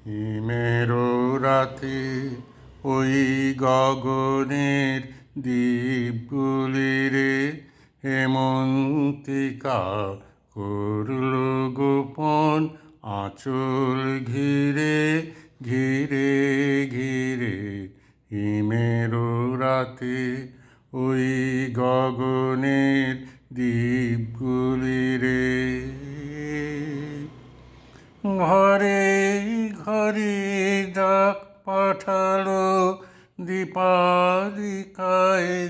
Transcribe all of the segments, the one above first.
হিমের রাতে ওই গগনের দ্বীপগুলিরে হেমন্তিকা করল গোপন আঁচল ঘিরে ঘিরে ঘিরে। হিমের রাতে ওই গগনের দ্বীপগুলিরে ঘরে ঘরে ডাক পাঠালো দীপালিকায়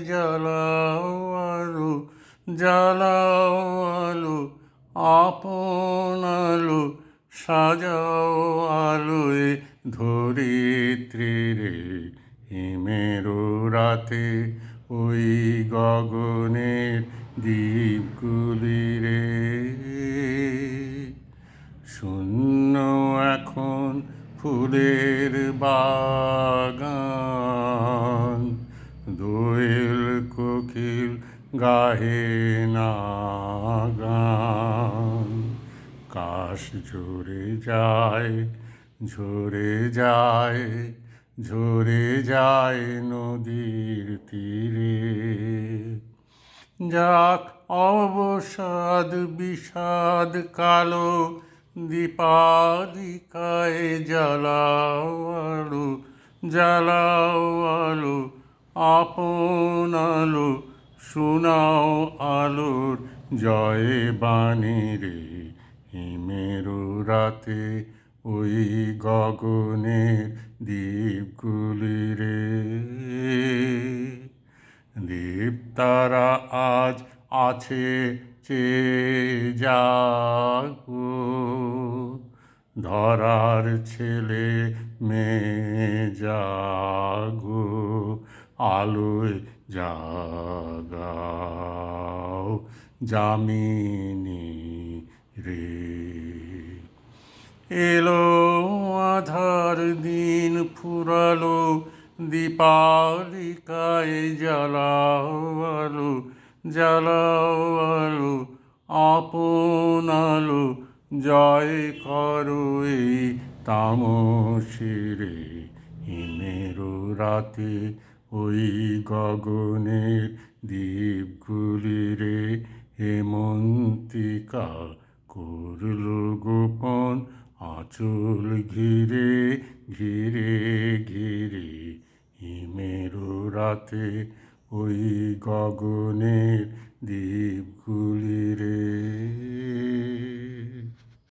জ্বালাও আলো জ্বালাও আলো আপন আলো সাজাও আলোয় ধরিত্রীরে। হিমের রাতে ওই গগনের দ্বীপগুলিরে শূন্য এখন ফুলের বাগান, দোয়েল কোকিল গাহে না গান। কাশ ঝরে যায় ঝরে যায় ঝরে যায় নদীর তীরে। যাক অবসাদ বিষাদ কালো দীপালিকায় জ্বালাও আলো জ্বালাও আলো আপন আলো শোনাও আলোর জয় বাণী রে। হিমের রাতে ওই গগনের দ্বীপগুলিরে দীপ্তারা আজ আছে চেয়ে জাগো, ধরার ছেলে মেয়ে জাগো, আলোয় জাগাও যামিনী রে। এলো আধার দিন ফুরালো দীপালিকায় জ্বালাও আলো জ্বালাও আলো আপন আলো জয় করো এই তামসিরে। হিমের রাতে ওই গগনের দ্বীপগুলিরে হেমন্তিকা করল গোপন আঁচল ঘিরে ঘিরে ঘিরে। হিমের রাতে ওই গগনের দ্বীপগুলিরে।